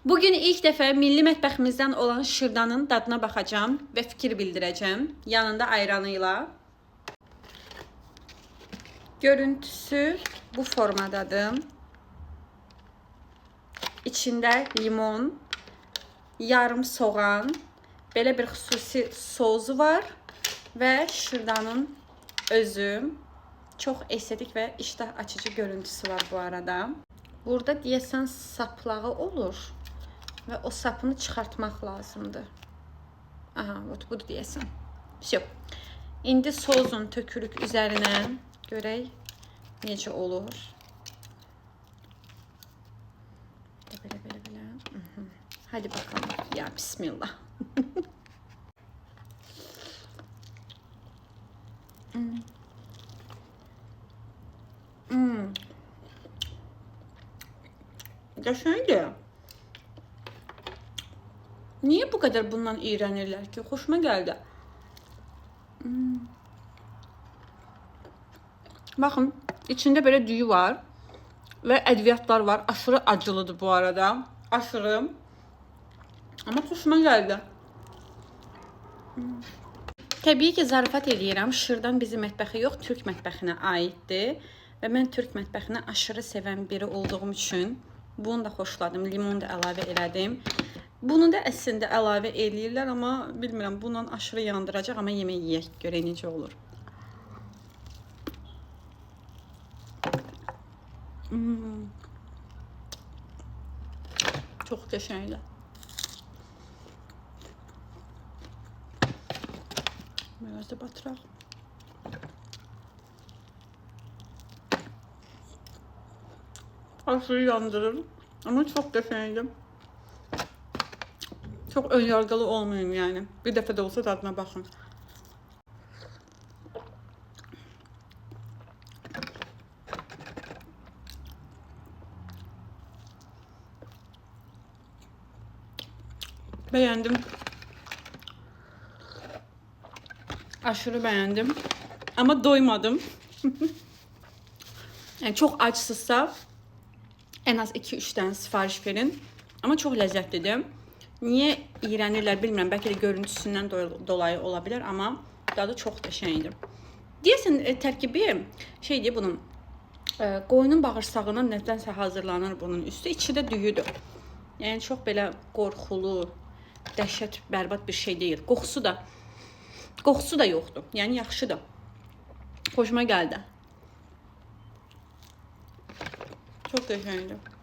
Bugün ilk dəfə milli mətbəximizdən olan şırdanın dadına baxacağım və fikir bildirəcəm. Yanında ayranıyla. Görüntüsü bu formadadır. İçində limon, yarım soğan, belə bir xüsusi sosu var və şırdanın özü. Çox estetik və iştah açıcı görüntüsü var bu arada. Burada deyəsən saplağı olur. Və o sapını çıxartmaq lazımdır. Aha, budur deyəsən. Всё. İndi sozun tökürük üzərinə. Görək necə olur. Belə. Hadi bakalım. Ya bismillah. Qəşəngdir. Niyə bu qədər bundan iyrənirlər ki? Xoşuma gəldi. Baxın, içində belə düyü var və ədviyyatlar var. Aşırı acılıdır bu arada. Aşırı. Amma xoşuma gəldi. Təbii ki, zarafat eləyirəm. Şırdan bizim mətbəxə yox, Türk mətbəxinə aiddir. Və mən Türk mətbəxini aşırı sevən biri olduğum üçün bunu da xoşladım. Limon da əlavə elədim. Bunu da əslində əlavə eləyirlər, amma bilmirəm, bundan aşırı yandıracaq, amma yemək yeyək, görək necə olur. Çox qəşəngdir. Biraz da batıraq. Aşırı yandırır, amma çox qəşəngdir. Çox önyargılı olmayın yani. Bir dəfə də olsa dadına baxın. Beğendim. Aşırı beğendim. Ama doymadım. Yani çok açsızsa en az 2-3 tane sipariş verin. Ama çok lezzetlidir. Niyə iyrənirlər bilmirəm. Bəlkə də görüntüsündən dolayı ola bilər, amma dadı çox qəşəngdir. Deyəsən tərkibi şeydir bunun. Qoyunun bağırsağından nədənsə hazırlanır bunun üstü. İçi də düyüdür. Yəni çox belə qorxulu, dəhşət, bərbad bir şey deyil. Qoxusu da yoxdur. Yəni yaxşıdır. Xoşuma gəldi. Çox qəşəngdir.